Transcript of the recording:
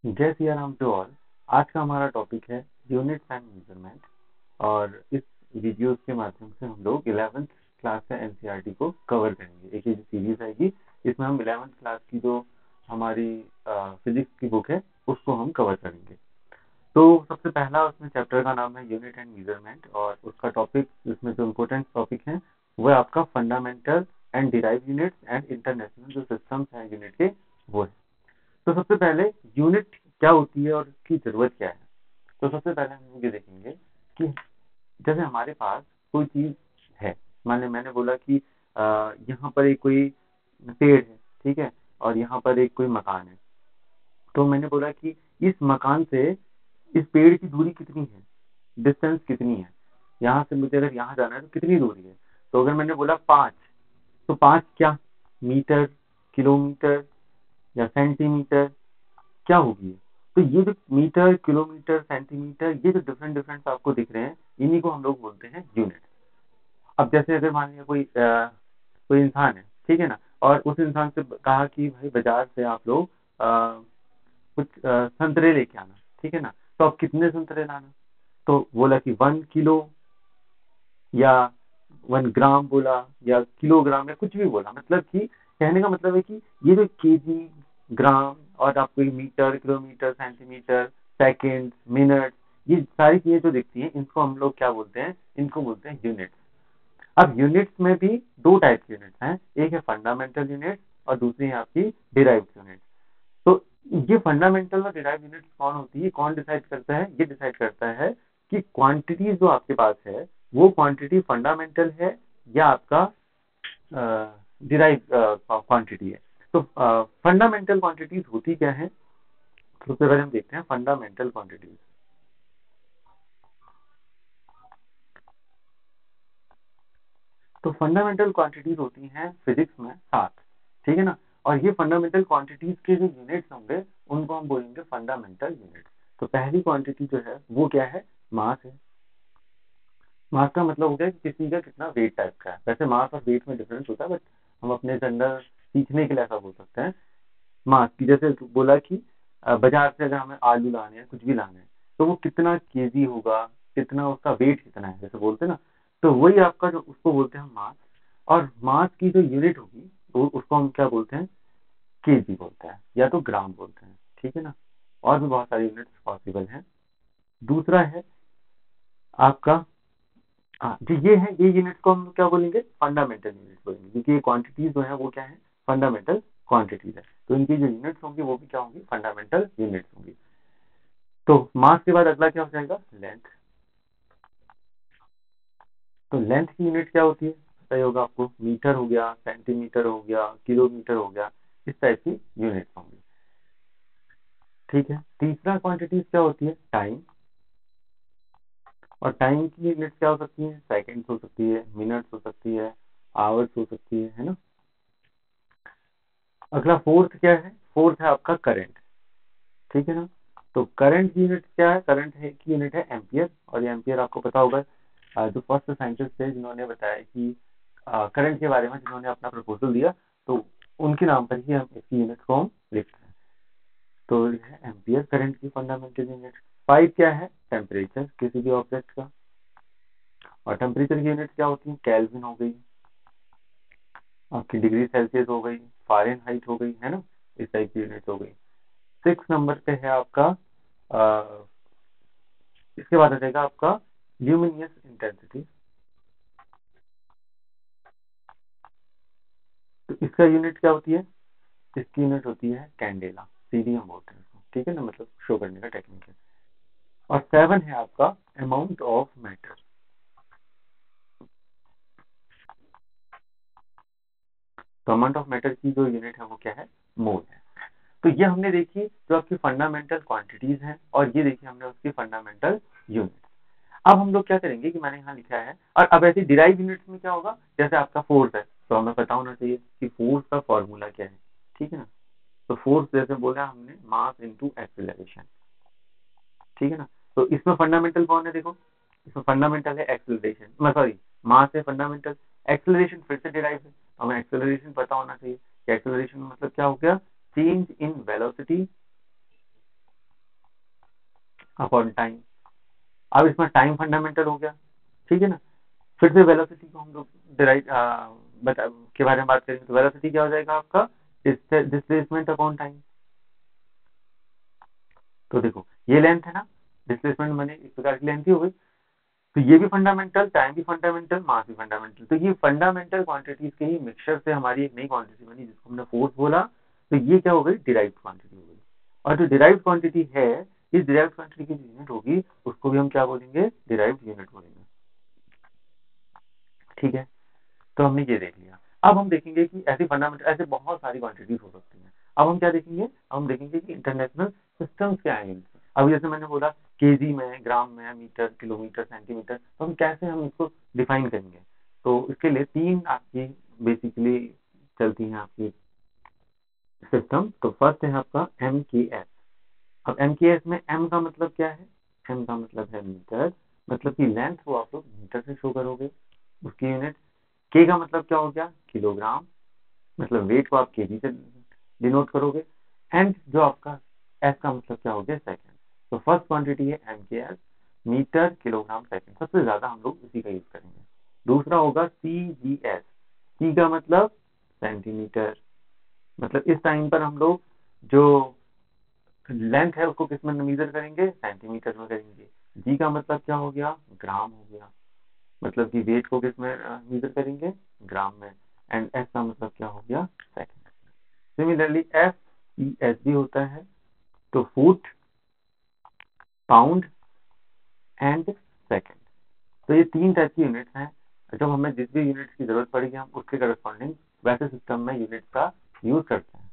जय Siya Ram to all. आज का हमारा टॉपिक है यूनिट्स एंड मेजरमेंट। और इस वीडियोस के माध्यम से हम लोग 11th क्लास का एनसीईआरटी को कवर करेंगे। एक ये जो सीरीज आएगी इसमें हम 11th क्लास की जो हमारी फिजिक्स की बुक है उसको हम कवर करेंगे। तो सबसे पहला उसमें चैप्टर का नाम है यूनिट एंड मेजरमेंट, और उसका टॉपिक, इसमें जो इम्पोर्टेंट टॉपिक है वो है आपका fundamental and derive units and international जो सिस्टम्स हैं यूनिट के, वो है। तो सबसे पहले यूनिट क्या होती है और उसकी जरूरत क्या है। तो सबसे पहले हम लोग ये देखेंगे कि जैसे हमारे पास कोई चीज है, मान ली मैंने बोला कि यहाँ पर एक कोई पेड़ है, ठीक है, और यहाँ पर एक कोई मकान है। तो मैंने बोला कि इस मकान से इस पेड़ की दूरी कितनी है, डिस्टेंस कितनी है, यहाँ से मुझे अगर यहाँ जाना है तो कितनी दूरी है। तो अगर मैंने बोला 5, तो 5 क्या, मीटर, किलोमीटर या सेंटीमीटर क्या होगी। तो ये जो मीटर, किलोमीटर, सेंटीमीटर, ये जो डिफरेंट डिफरेंट आपको दिख रहे हैं, इन्हीं को हम लोग बोलते हैं यूनिट। अब जैसे अगर मान लिया कोई इंसान है, ठीक है ना, और उस इंसान से कहा कि भाई बाजार से आप लोग कुछ संतरे लेके आना, ठीक है ना, तो अब कितने संतरे लाना। तो बोला कि 1 किलो या 1 ग्राम बोला, या किलोग्राम, या कुछ भी बोला। मतलब कि कहने का मतलब है कि ये जो केजी, ग्राम, और आपको ये metre, kilometre, centimetre, second, minute, ये सारी चीजें जो दिखती हैं इनको हम लोग क्या बोलते हैं, इनको बोलते हैं यूनिट्स। अब यूनिट्स में भी दो टाइप के यूनिट्स हैं, एक है फंडामेंटल यूनिट और दूसरी है आपकी डिराइव्ड यूनिट। तो ये फंडामेंटल और डिराइव यूनिट्स कौन होती है, कौन डिसाइड करता है, ये डिसाइड करता है कि क्वांटिटी जो आपके पास है वो क्वांटिटी फंडामेंटल है या आपका डिराइव क्वांटिटी है। तो फंडामेंटल क्वांटिटीज होती क्या है, सबसे पहले हम देखते हैं फंडामेंटल क्वांटिटीज। तो फंडामेंटल क्वांटिटीज होती हैं फिजिक्स में 7, ठीक है ना। और ये फंडामेंटल क्वांटिटीज के जो यूनिट्स होंगे उनको हम बोलेंगे फंडामेंटल यूनिट्स। तो पहली क्वांटिटी जो है वो क्या है, मास है। मास का मतलब हो गया कि किसी का कितना वेट टाइप का है। वैसे मास और वेट में डिफरेंस होता है, बट हम अपने जनरल सीखने के लिए ऐसा बोल सकते हैं। मास की जैसे बोला कि बाजार से अगर हमें आलू लाने हैं, कुछ भी लाने हैं, तो वो कितना केजी होगा, कितना उसका वेट कितना है, जैसे बोलते हैं ना। तो वही आपका जो, उसको बोलते हैं मास। और मास की जो यूनिट होगी तो उसको हम क्या बोलते हैं, केजी बोलते हैं या तो ग्राम बोलते हैं, ठीक है ना। और भी बहुत सारी यूनिट्स पॉसिबल हैं। दूसरा है आपका, हाँ जी, ये है, ये यूनिट को हम क्या बोलेंगे, फंडामेंटल यूनिट बोलेंगे, क्योंकि ये क्वांटिटीज जो है वो क्या है, फंडामेंटल क्वांटिटीज है। तो इनकी जो यूनिट्स होंगी वो भी क्या होंगी, फंडामेंटल यूनिट्स होंगी। तो मास के बाद अगला क्या हो जाएगा, लेंथ। तो लेंथ की यूनिट क्या होती है, पता ही होगा आपको, मीटर हो गया, सेंटीमीटर हो गया, किलोमीटर हो गया, इस टाइप की यूनिट्स होंगी, ठीक है। तीसरा क्वांटिटीज क्या होती है, टाइम। और टाइम की यूनिट क्या हो सकती है, सेकंड्स हो सकती है, मिनट्स हो सकती है, आवर्स हो सकती है ना। अगला फोर्थ क्या है, फोर्थ है आपका करंट, ठीक है ना। तो करंट की यूनिट क्या है, करंट है की यूनिट है एम्पियर। और ये एम्पियर आपको पता होगा, जो फर्स्ट साइंटिस्ट थे जिन्होंने बताया कि करंट के बारे में, जिन्होंने अपना प्रपोजल दिया, तो उनके नाम पर ही हम इसकी यूनिट को हम लिखते हैं। तो ये है एम्पियर, करंट की फंडामेंटल यूनिट। 5 क्या है, टेम्परेचर किसी भी ऑब्जेक्ट का। और टेम्परेचर की यूनिट क्या होती है, केल्विन हो गई, आपकी डिग्री सेल्सियस हो गई, फारेनहाइट हो गई, है ना, इस टाइप की यूनिट हो गई। 6 नंबर पे है आपका, इसके बाद आ जाएगा आपका ल्यूमिनियस इंटेंसिटी। तो इसका यूनिट क्या होती है, इसकी यूनिट होती है कैंडेला, सीडी हम बोलते हैं इसको, ठीक है ना, मतलब शो करने का टेक्निक है। और 7 है आपका अमाउंट ऑफ मैटर। तो अमाउंट ऑफ मैटर की जो यूनिट है वो क्या है, मोल है। तो ये हमने देखी जो आपकी फंडामेंटल क्वांटिटीज हैं, और ये देखी हमने उसकी फंडामेंटल यूनिट। अब हम लोग क्या करेंगे कि मैंने यहाँ लिखा है, और अब ऐसे डिराइव यूनिट्स में क्या होगा, जैसे आपका फोर्स है तो हमें पता होना चाहिए कि फोर्स का फॉर्मूला क्या है, ठीक है ना। तो फोर्स जैसे बोला हमने, मास इनटू एक्सेलरेशन, ठीक है ना। तो इसमें फंडामेंटल कौन है, देखो इसमें फंडामेंटल है एक्सेलरेशन, मैं सॉरी, मास है फंडामेंटल, एक्सेलरेशन फिर से डिराइव है। हमें एक्सेलरेशन पता होना चाहिए कि एक्सेलरेशन मतलब क्या हो गया, change in velocity upon time. अब इसमें टाइम फंडामेंटल हो गया, ठीक है ना। फिर से वेलोसिटी को हम लोग डिराइव के बारे में बात करेंगे, तो वेलोसिटी क्या हो जाएगा आपका, डिस्प्लेसमेंट अपॉन टाइम। तो देखो ये लेंथ है ना, डिस्प्लेसमेंट मैंने एक प्रकार की लेंथ ही हो गई। तो ये भी फंडामेंटल, टाइम भी फंडामेंटल, मास भी फंडामेंटल। तो ये फंडामेंटल क्वांटिटीज के ही मिक्सचर से हमारी एक नई क्वांटिटी बनी जिसको हमने फोर्स बोला। तो ये क्या हो गई, डिराइव्ड क्वांटिटी हो गई। और जो डिराइव्ड क्वांटिटी है, इस डिराइव्ड क्वांटिटी की जो यूनिट होगी उसको भी हम क्या बोलेंगे, डिराइव्ड यूनिट बोलेंगे, ठीक है। तो हमने ये देख लिया। अब हम देखेंगे कि ऐसी फंडामेंटल, ऐसे बहुत सारी क्वांटिटीज हो सकती हैं। अब हम क्या देखेंगे, हम देखेंगे कि इंटरनेशनल सिस्टम्स क्या हैं। अब जैसे मैंने बोला केजी में, ग्राम में, मीटर, किलोमीटर, सेंटीमीटर, तो हम कैसे हम इसको डिफाइन करेंगे। तो इसके लिए तीन आपकी बेसिकली चलती हैं आपकी सिस्टम। तो फर्स्ट है आपका MKS। अब MKS में M का मतलब क्या है, M का मतलब है मीटर, मतलब कि लेंथ को आप लोग मीटर से शो करोगे उसकी यूनिट। K का मतलब क्या हो गया, किलोग्राम, मतलब वेट को आप केजी से डिनोट करोगे। एंड जो आपका एस का मतलब क्या हो गया, सेकंड। तो फर्स्ट क्वांटिटी है MKS, मीटर, किलोग्राम, सेकंड, सबसे ज्यादा हम लोग इसी का यूज करेंगे। दूसरा होगा CGS। सी का मतलब सेंटीमीटर, मतलब इस टाइम पर हम लोग जो लेंथ है उसको किस में मेजर करेंगे, सेंटीमीटर में करेंगे। जी का मतलब क्या हो गया, ग्राम हो गया, मतलब कि वेट को किस में मेजर करेंगे, ग्राम में। एंड एस का मतलब क्या हो गया, सेकंड। सिमिलरली FES भी होता है, तो फुट, पाउंड एंड सेकंड। तो ये तीन टाइप की यूनिट्स हैं। जब हमें जिस भी यूनिट की जरूरत पड़ेगी हम उसके करस्पॉन्डिंग वैसे सिस्टम में यूनिट का यूज करते हैं।